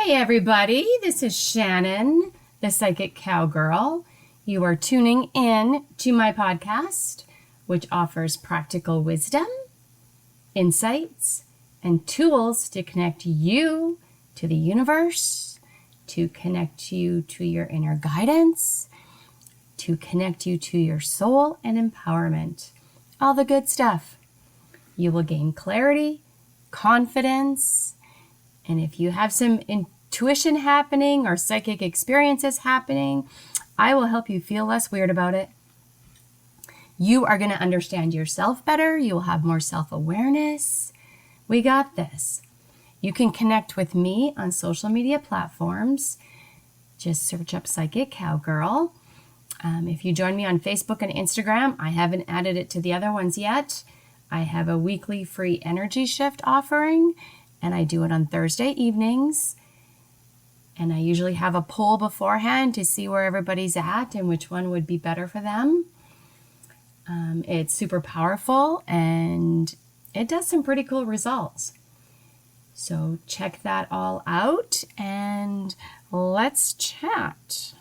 Hi, everybody. This is Shannon, the Psychic Cowgirl. You are tuning in to my podcast, which offers practical wisdom, insights, and tools to connect you to the universe, to connect you to your inner guidance, to connect you to your soul and empowerment. All the good stuff. You will gain clarity, confidence, and if you have some intuition happening or psychic experiences happening, I will help you feel less weird about it. You are going to understand yourself better. You will have more self-awareness. We got this. You can connect with me on social media platforms. Just search up Psychic Cowgirl. If you join me on Facebook and Instagram, I haven't added it to the other ones yet. I have a weekly free energy shift offering, and I do it on Thursday evenings. And I usually have a poll beforehand to see where everybody's at and which one would be better for them. It's super powerful and it does some pretty cool results. So check that all out and let's chat.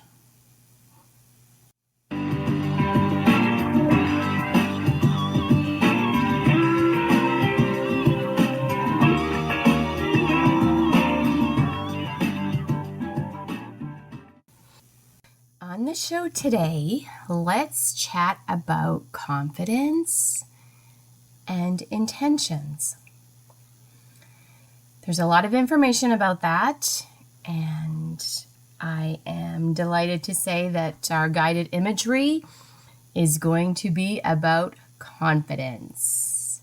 On the show today, let's chat about confidence and intentions. There's a lot of information about that, and I am delighted to say that our guided imagery is going to be about confidence.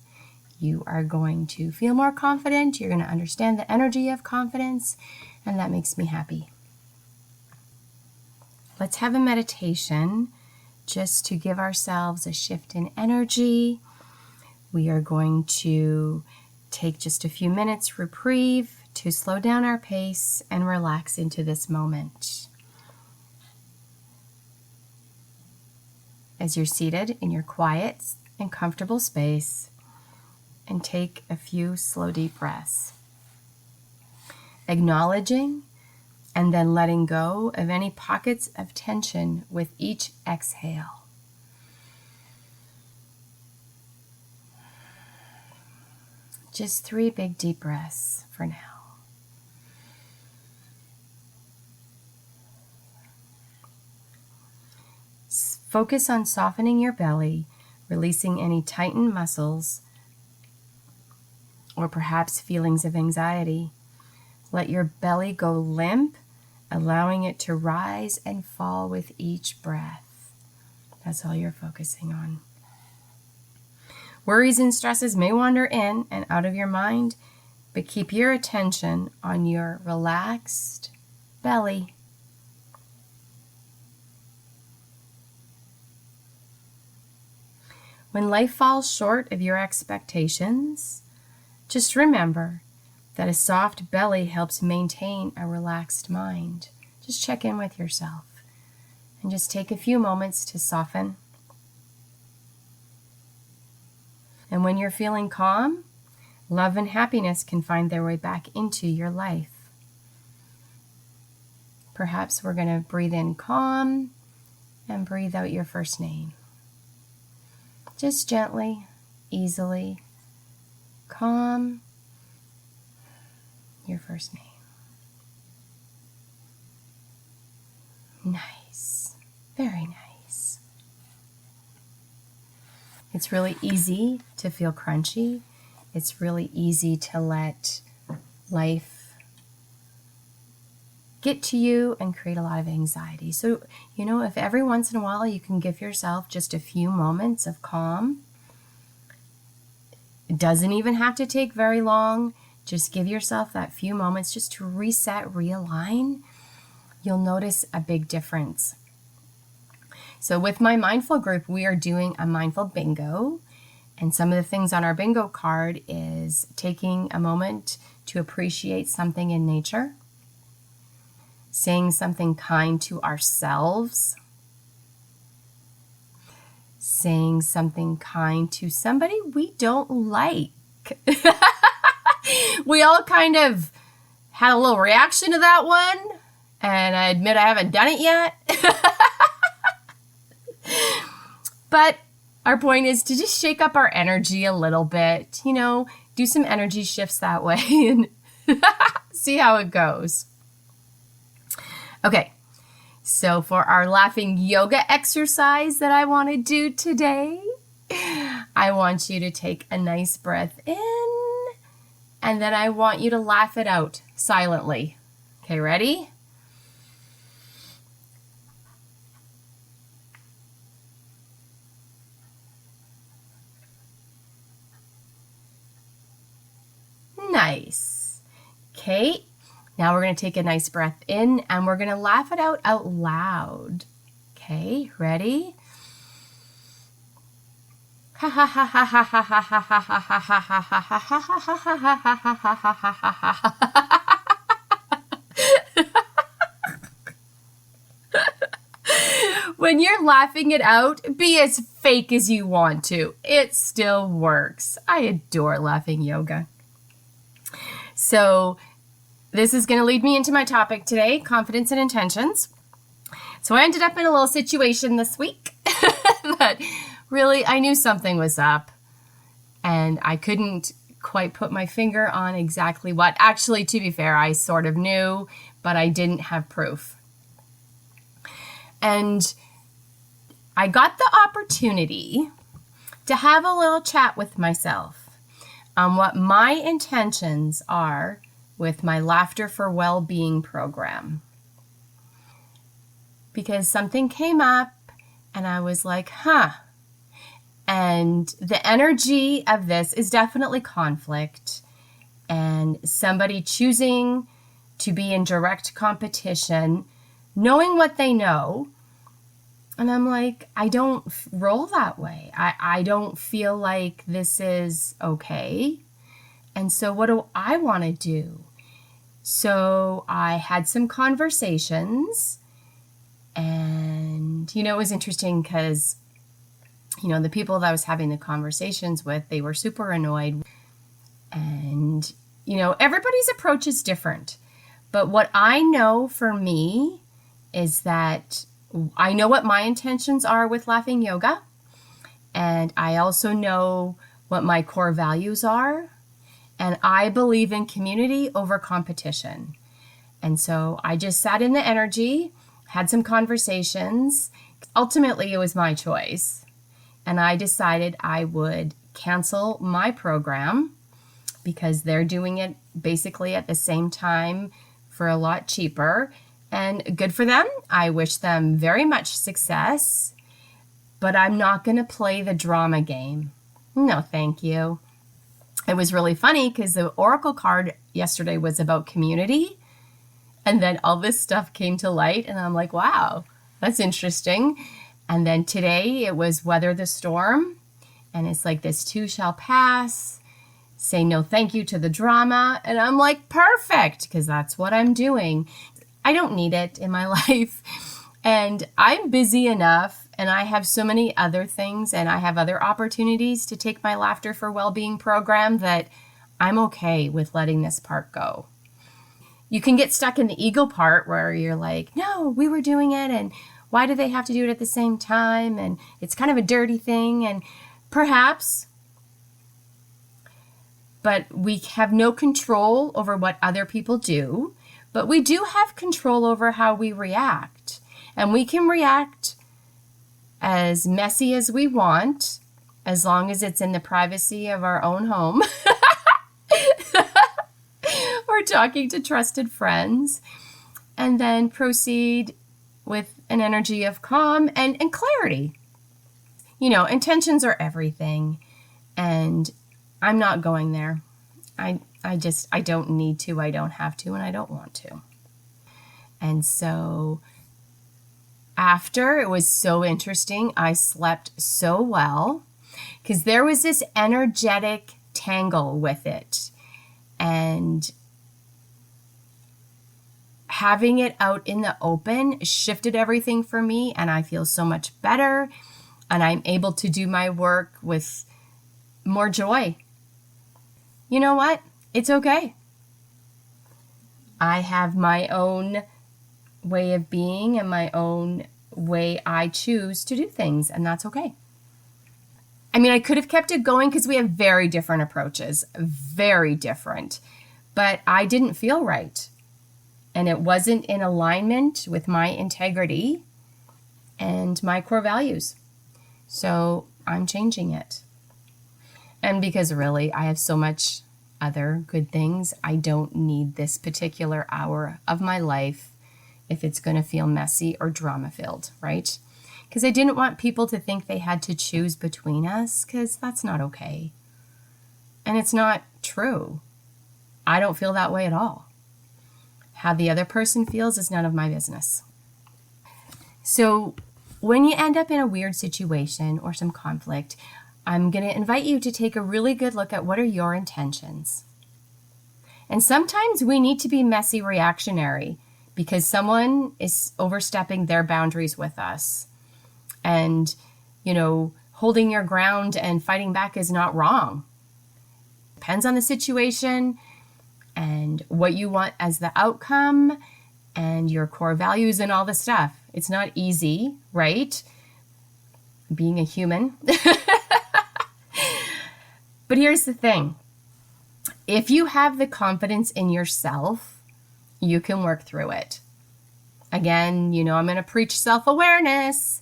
You are going to feel more confident, you're going to understand the energy of confidence, and that makes me happy. Let's have a meditation just to give ourselves a shift in energy. We are going to take just a few minutes reprieve to slow down our pace and relax into this moment. As you're seated in your quiet and comfortable space, and take a few slow, deep breaths. Acknowledging and then letting go of any pockets of tension with each exhale. Just 3 big deep breaths for now. Focus on softening your belly, releasing any tightened muscles or perhaps feelings of anxiety. Let your belly go limp, allowing it to rise and fall with each breath. That's all you're focusing on. Worries and stresses may wander in and out of your mind, but keep your attention on your relaxed belly. When life falls short of your expectations, just remember that a soft belly helps maintain a relaxed mind. Just check in with yourself and just take a few moments to soften. And when you're feeling calm, love and happiness can find their way back into your life. Perhaps we're going to breathe in calm and breathe out your first name. Just gently, easily, calm. Your first name. Nice. Very nice. It's really easy to feel crunchy. It's really easy to let life get to you and create a lot of anxiety. So, if every once in a while you can give yourself just a few moments of calm, it doesn't even have to take very long. Just give yourself that few moments just to reset, realign. You'll notice a big difference. So with my mindful group, we are doing a mindful bingo. And some of the things on our bingo card is taking a moment to appreciate something in nature, saying something kind to ourselves, saying something kind to somebody we don't like. We all kind of had a little reaction to that one, and I admit I haven't done it yet. But our point is to just shake up our energy a little bit, do some energy shifts that way and see how it goes. Okay, so for our laughing yoga exercise that I want to do today, I want you to take a nice breath in, and then I want you to laugh it out silently. Okay, ready? Nice. Okay, now we're going to take a nice breath in and we're going to laugh it out loud. Okay, ready? Ha ha ha ha ha ha ha ha ha ha ha ha ha ha ha ha. When you're laughing it out, be as fake as you want to. It still works. I adore laughing yoga. So this is going to lead me into my topic today, confidence and intentions. So I ended up in a little situation this week that really I knew something was up and I couldn't quite put my finger on exactly what. Actually, to be fair, I sort of knew, but I didn't have proof. And I got the opportunity to have a little chat with myself on what my intentions are with my Laughter for Well-Being program. Because something came up and I was like, And the energy of this is definitely conflict and somebody choosing to be in direct competition, knowing what they know. And I'm like, I don't roll that way. I don't feel like this is okay. And so what do I want to do? So I had some conversations and, it was interesting because, the people that I was having the conversations with, they were super annoyed. And, everybody's approach is different. But what I know for me is that I know what my intentions are with laughing yoga, and I also know what my core values are, and I believe in community over competition. And so I just sat in the energy, had some conversations. Ultimately, it was my choice, and I decided I would cancel my program because they're doing it basically at the same time for a lot cheaper. And good for them. I wish them very much success, but I'm not going to play the drama game. No, thank you. It was really funny because the Oracle card yesterday was about community, and then all this stuff came to light, and I'm like, wow, that's interesting. And then today it was weather the storm, and it's like this too shall pass. Say no thank you to the drama, and I'm like, perfect, because that's what I'm doing. I don't need it in my life, and I'm busy enough, and I have so many other things, and I have other opportunities to take my Laughter for Well-Being program that I'm okay with letting this part go. You can get stuck in the ego part where you're like, no, we were doing it, and why do they have to do it at the same time, and it's kind of a dirty thing, and perhaps, but we have no control over what other people do. But we do have control over how we react. And we can react as messy as we want, as long as it's in the privacy of our own home. Or talking to trusted friends. And then proceed with an energy of calm and clarity. Intentions are everything. And I'm not going there. I don't need to, I don't have to, and I don't want to. And so after, it was so interesting. I slept so well because there was this energetic tangle with it. And having it out in the open shifted everything for me, and I feel so much better, and I'm able to do my work with more joy. You know what? It's okay. I have my own way of being and my own way I choose to do things, and that's okay. I mean, I could have kept it going because we have very different approaches, very different, but I didn't feel right. And it wasn't in alignment with my integrity and my core values. So I'm changing it. And because really, I have so much other good things, I don't need this particular hour of my life if it's going to feel messy or drama-filled, right? Because I didn't want people to think they had to choose between us, because that's not okay. And it's not true. I don't feel that way at all. How the other person feels is none of my business. So when you end up in a weird situation or some conflict, I'm going to invite you to take a really good look at what are your intentions. And sometimes we need to be messy reactionary because someone is overstepping their boundaries with us. And, holding your ground and fighting back is not wrong. Depends on the situation and what you want as the outcome and your core values and all the stuff. It's not easy, right? Being a human. But here's the thing. If you have the confidence in yourself, you can work through it. Again, I'm going to preach self-awareness.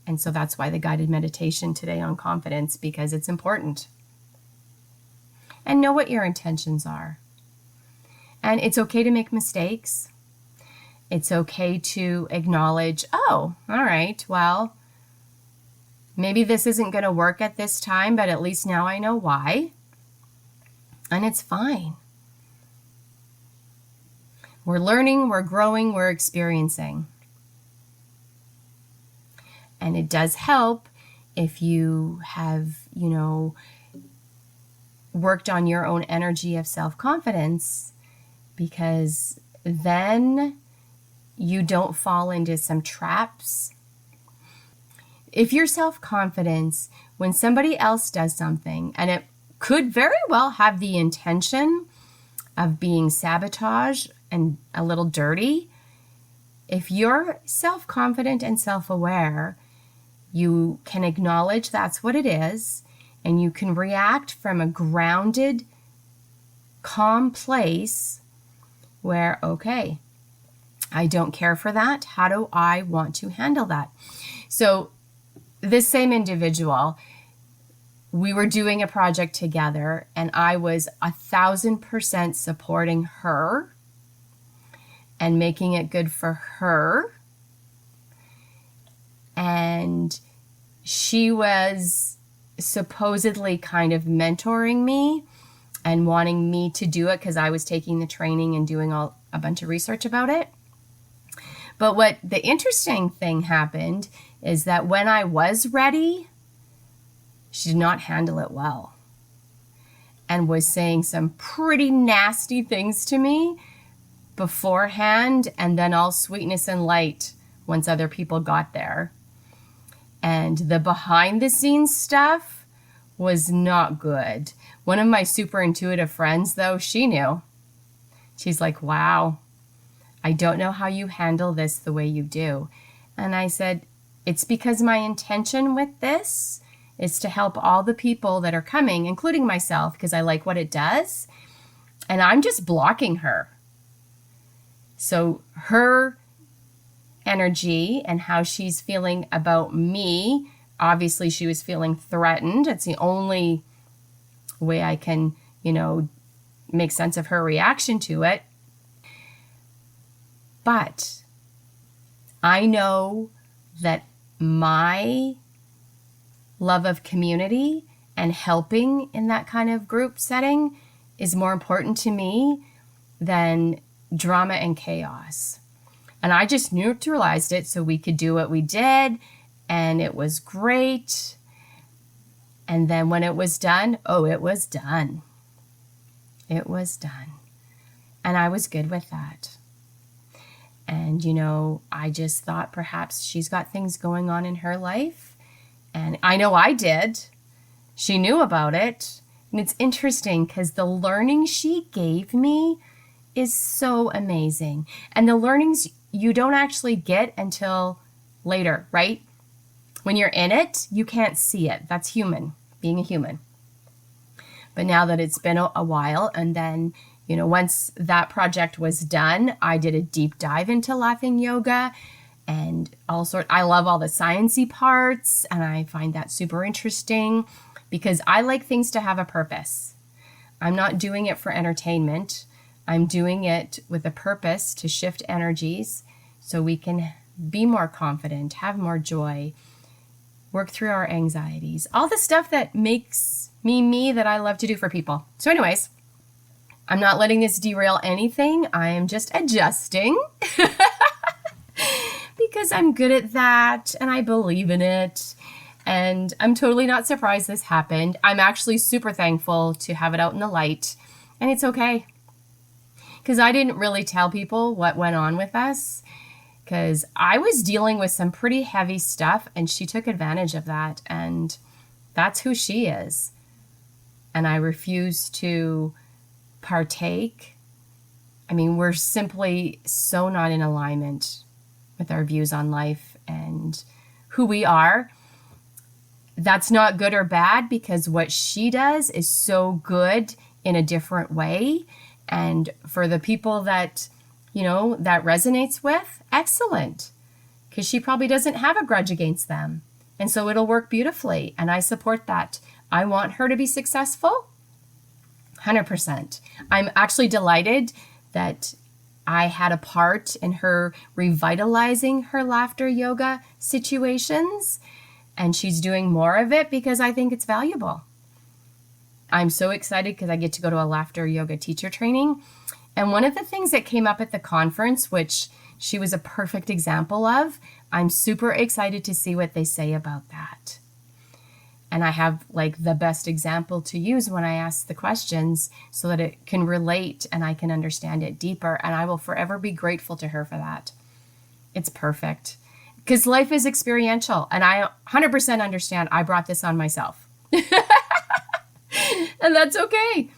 And so that's why the guided meditation today on confidence, because it's important. And know what your intentions are. And it's okay to make mistakes. It's okay to acknowledge, oh, all right, well, maybe this isn't going to work at this time, but at least now I know why. And it's fine. We're learning, we're growing, we're experiencing. And it does help if you have, worked on your own energy of self-confidence, because then you don't fall into some traps. If you're self-confidence, when somebody else does something, and it could very well have the intention of being sabotage and a little dirty, if you're self-confident and self-aware, you can acknowledge that's what it is, and you can react from a grounded, calm place where, okay, I don't care for that. How do I want to handle that? So this same individual, we were doing a project together, and I was 1,000% supporting her and making it good for her. And she was supposedly kind of mentoring me and wanting me to do it because I was taking the training and doing a bunch of research about it. But what the interesting thing happened is that when I was ready, she did not handle it well and was saying some pretty nasty things to me beforehand, and then all sweetness and light once other people got there. And the behind the scenes stuff was not good. One of my super intuitive friends, though, she knew. She's like, wow, I don't know how you handle this the way you do. And I said, it's because my intention with this is to help all the people that are coming, including myself, because I like what it does. And I'm just blocking her. So her energy and how she's feeling about me, obviously she was feeling threatened. It's the only way I can, make sense of her reaction to it. But I know that my love of community and helping in that kind of group setting is more important to me than drama and chaos. And I just neutralized it so we could do what we did, and it was great. And then when it was done, it was done. It was done. And I was good with that. And, I just thought perhaps she's got things going on in her life. And I know I did. She knew about it. And it's interesting because the learning she gave me is so amazing. And the learnings you don't actually get until later, right? When you're in it, you can't see it. That's human, being a human. But now that it's been a while, and then, once that project was done, I did a deep dive into laughing yoga and I love all the sciencey parts, and I find that super interesting because I like things to have a purpose. I'm not doing it for entertainment. I'm doing it with a purpose to shift energies so we can be more confident, have more joy, work through our anxieties, all the stuff that makes me that I love to do for people. So anyways, I'm not letting this derail anything. I am just adjusting because I'm good at that and I believe in it. And I'm totally not surprised this happened. I'm actually super thankful to have it out in the light, and it's okay. Because I didn't really tell people what went on with us because I was dealing with some pretty heavy stuff and she took advantage of that, and that's who she is. And I refuse to partake. I mean, we're simply so not in alignment with our views on life and who we are. That's not good or bad because what she does is so good in a different way. And for the people that, that resonates with, excellent. Because she probably doesn't have a grudge against them. And so it'll work beautifully. And I support that. I want her to be successful. 100%. I'm actually delighted that I had a part in her revitalizing her laughter yoga situations. And she's doing more of it because I think it's valuable. I'm so excited because I get to go to a laughter yoga teacher training. And one of the things that came up at the conference, which she was a perfect example of, I'm super excited to see what they say about that. And I have the best example to use when I ask the questions so that it can relate and I can understand it deeper. And I will forever be grateful to her for that. It's perfect. Because life is experiential. And I 100% understand I brought this on myself. And that's okay.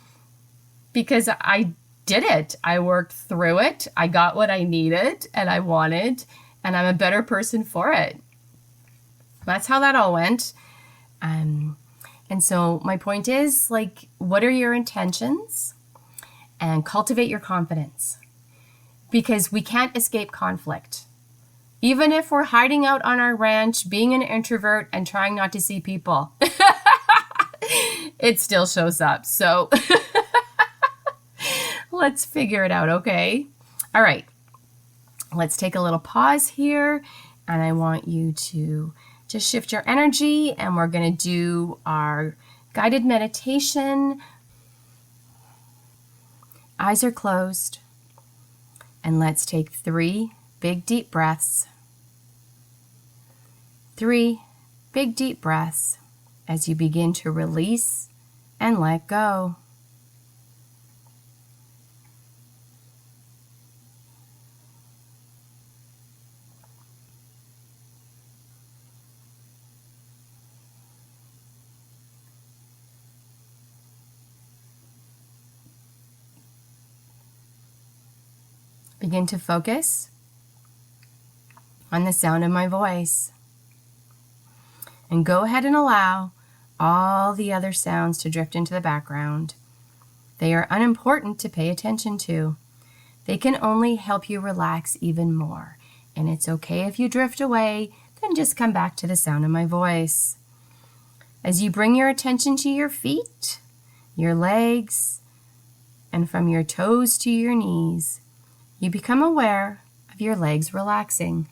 Because I did it. I worked through it. I got what I needed and I wanted. And I'm a better person for it. That's how that all went. And so my point is, what are your intentions? And cultivate your confidence. Because we can't escape conflict. Even if we're hiding out on our ranch, being an introvert and trying not to see people, it still shows up. So let's figure it out, okay? All right. Let's take a little pause here. And I want you to just shift your energy. And we're going to do our guided meditation. Eyes are closed. And let's take 3 big deep breaths. 3 big deep breaths as you begin to release and let go. Begin to focus on the sound of my voice. And go ahead and allow all the other sounds to drift into the background. They are unimportant to pay attention to. They can only help you relax even more. And it's okay if you drift away, then just come back to the sound of my voice. As you bring your attention to your feet, your legs, and from your toes to your knees, you become aware of your legs relaxing.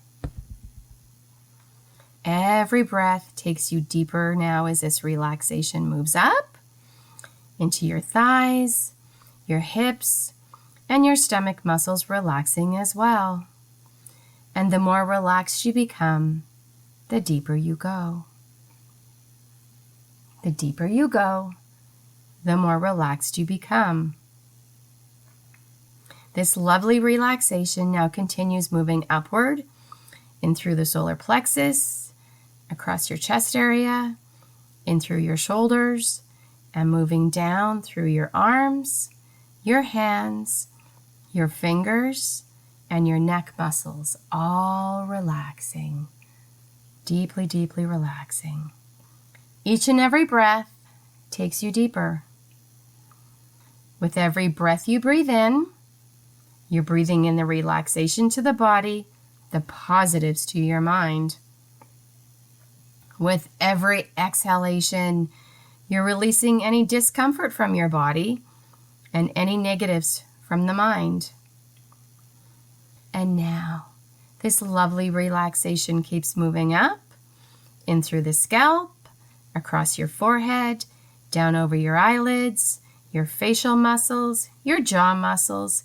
Every breath takes you deeper now as this relaxation moves up into your thighs, your hips, and your stomach muscles relaxing as well. And the more relaxed you become, the deeper you go. The deeper you go, the more relaxed you become. This lovely relaxation now continues moving upward in through the solar plexus, across your chest area, in through your shoulders, and moving down through your arms, your hands, your fingers and your neck muscles all relaxing, deeply, deeply relaxing. Each and every breath takes you deeper. With every breath you breathe in, you're breathing in the relaxation to the body, the positives to your mind. With every exhalation, you're releasing any discomfort from your body and any negatives from the mind. And now, this lovely relaxation keeps moving up, in through the scalp, across your forehead, down over your eyelids, your facial muscles, your jaw muscles,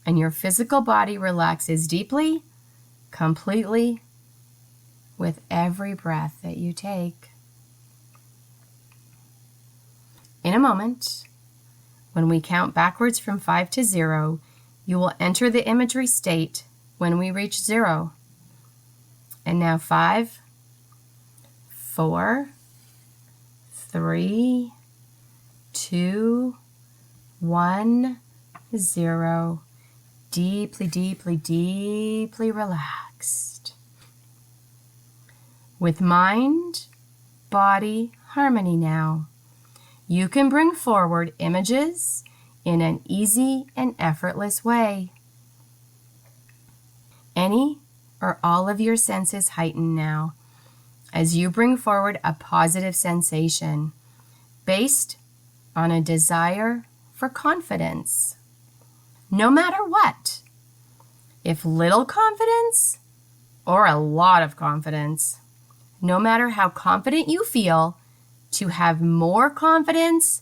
and your physical body relaxes deeply, completely, with every breath that you take. In a moment, when we count backwards from 5 to 0, you will enter the imagery state when we reach 0. And now 5, 4, 3, 2, 1, 0. Deeply, deeply, deeply relaxed. With mind, body, harmony now, you can bring forward images in an easy and effortless way. Any or all of your senses heighten now as you bring forward a positive sensation based on a desire for confidence. No matter what, if little confidence or a lot of confidence, no matter how confident you feel, to have more confidence,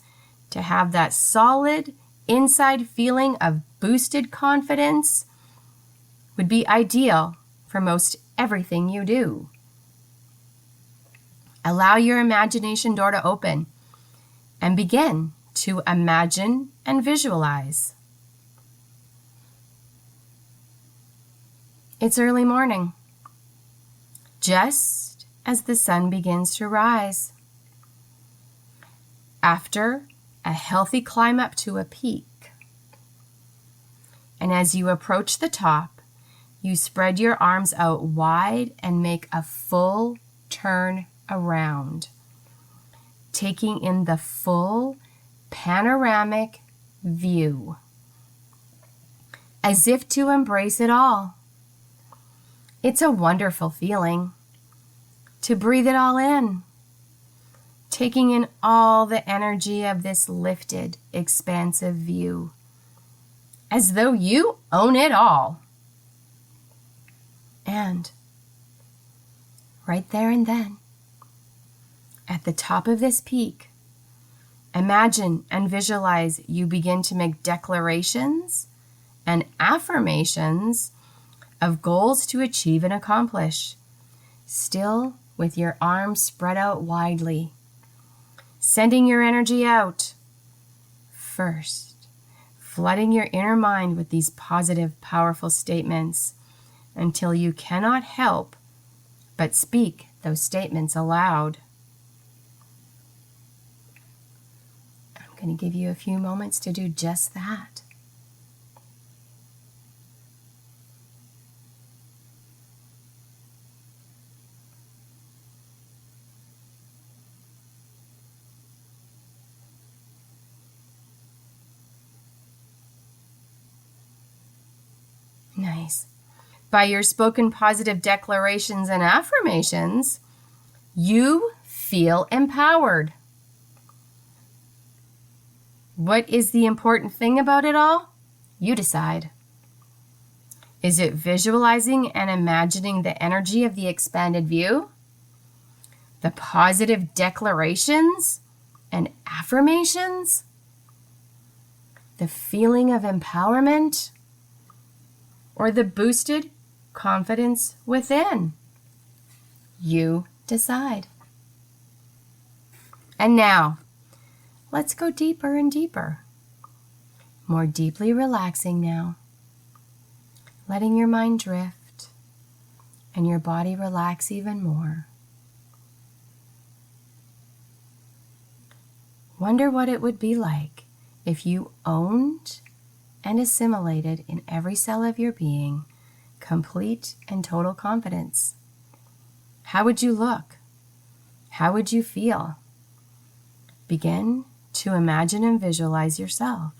to have that solid inside feeling of boosted confidence would be ideal for most everything you do. Allow your imagination door to open and begin to imagine and visualize. It's early morning, just as the sun begins to rise. After a healthy climb up to a peak, and as you approach the top, you spread your arms out wide and make a full turn around, taking in the full panoramic view, as if to embrace it all. It's a wonderful feeling to breathe it all in, taking in all the energy of this lifted, expansive view, as though you own it all. And right there and then, at the top of this peak, imagine and visualize you begin to make declarations and affirmations of goals to achieve and accomplish, still with your arms spread out widely, sending your energy out. First, flooding your inner mind with these positive, powerful statements until you cannot help but speak those statements aloud. I'm going to give you a few moments to do just that. Nice. By your spoken positive declarations and affirmations, you feel empowered. What is the important thing about it all? You decide. Is it visualizing and imagining the energy of the expanded view? The positive declarations and affirmations? The feeling of empowerment? Or the boosted confidence within? You decide. And now, let's go deeper and deeper. More deeply relaxing now. Letting your mind drift and your body relax even more. Wonder what it would be like if you owned and assimilated in every cell of your being complete and total confidence. How would you look? How would you feel? Begin to imagine and visualize yourself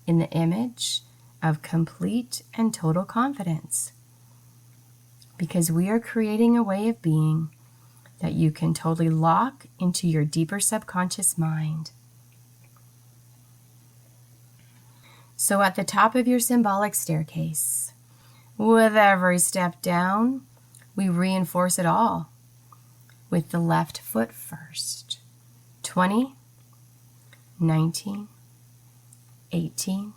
in the image of complete and total confidence. Because we are creating a way of being that you can totally lock into your deeper subconscious mind. So at the top of your symbolic staircase, with every step down, we reinforce it all with the left foot first. 20, 19, 18,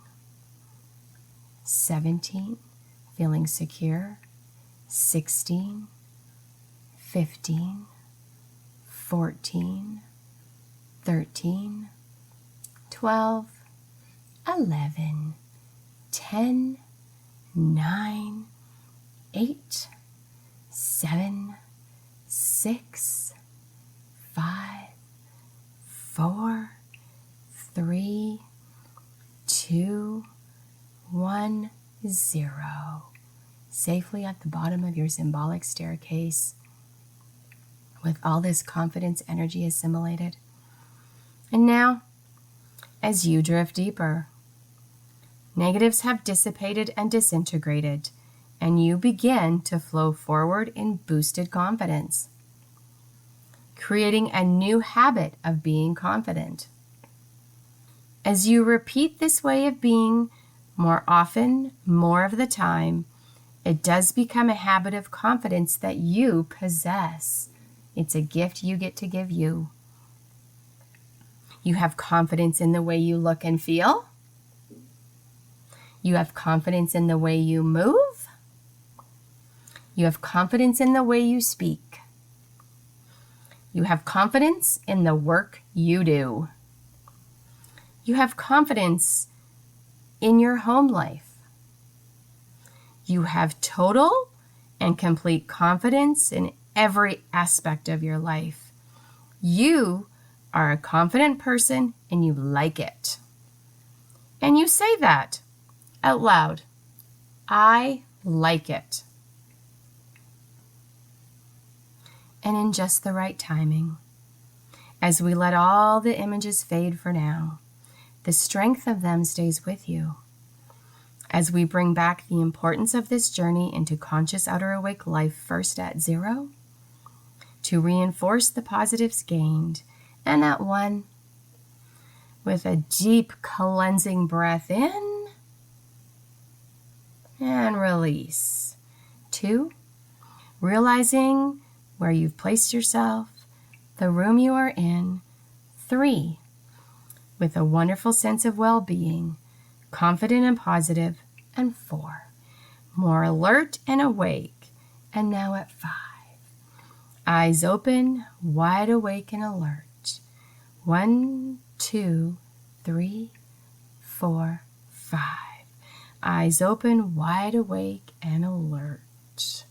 17, feeling secure, 16, 15, 14, 13, 12, 11, 10, 9, 8, 7, 6, 5, 4, 3, 2, 1, 0. Safely at the bottom of your symbolic staircase with all this confidence energy assimilated. And now, as you drift deeper, negatives have dissipated and disintegrated, and you begin to flow forward in boosted confidence, creating a new habit of being confident. As you repeat this way of being more often, more of the time, it does become a habit of confidence that you possess. It's a gift you get to give you. You have confidence in the way you look and feel. You have confidence in the way you move. You have confidence in the way you speak. You have confidence in the work you do. You have confidence in your home life. You have total and complete confidence in every aspect of your life. You are a confident person and you like it. And you say that out loud. I like it. And in just the right timing, as we let all the images fade for now, the strength of them stays with you. As we bring back the importance of this journey into conscious outer awake life first at 0, to reinforce the positives gained, and at 1, with a deep cleansing breath in and release. 2, realizing where you've placed yourself, the room you are in. 3, with a wonderful sense of well-being, confident and positive. And 4, more alert and awake. And now at 5, eyes open, wide awake and alert. 1, 2, 3, 4, 5. Eyes open, wide awake and alert.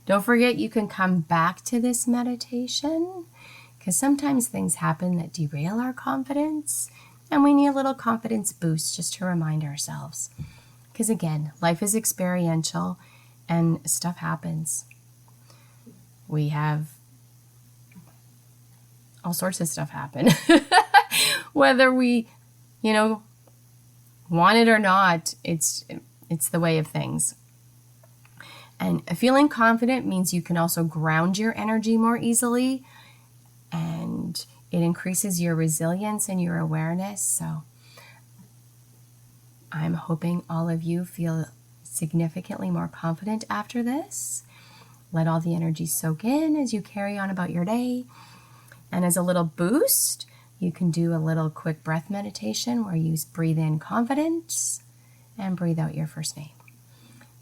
Don't forget you can come back to this meditation because sometimes things happen that derail our confidence and we need a little confidence boost just to remind ourselves. Because again, life is experiential and stuff happens. We have all sorts of stuff happen. Whether we, want it or not, it's the way of things. And feeling confident means you can also ground your energy more easily, and it increases your resilience and your awareness. So I'm hoping all of you feel significantly more confident after this. Let all the energy soak in as you carry on about your day. And as a little boost, you can do a little quick breath meditation where you breathe in confidence and breathe out your first name.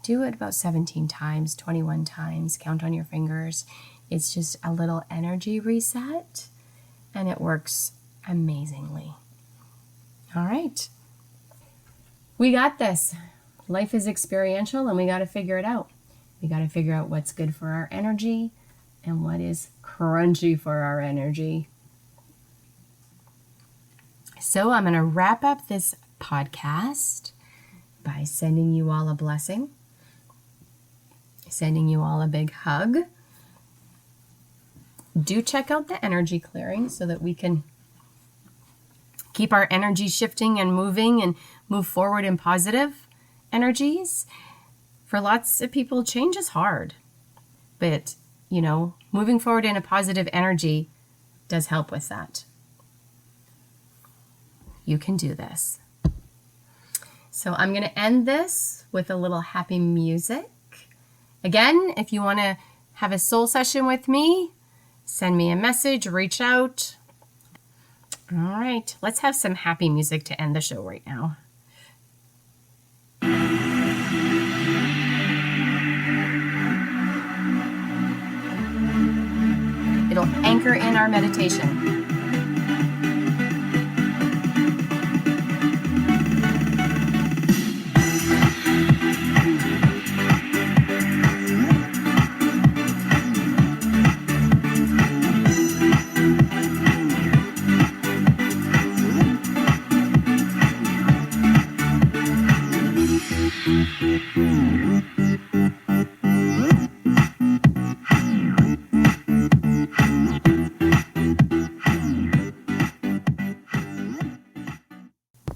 Do it about 17 times, 21 times, count on your fingers. It's just a little energy reset, and it works amazingly. All right. We got this. Life is experiential, and we got to figure it out. We got to figure out what's good for our energy and what is crunchy for our energy. So I'm going to wrap up this podcast by sending you all a blessing, sending you all a big hug. Do check out the energy clearing so that we can keep our energy shifting and moving and move forward in positive energies. For lots of people, change is hard, but moving forward in a positive energy does help with that. You can do this. So I'm going to end this with a little happy music. Again, if you want to have a soul session with me, send me a message, reach out. All right, let's have some happy music to end the show right now. It'll anchor in our meditation.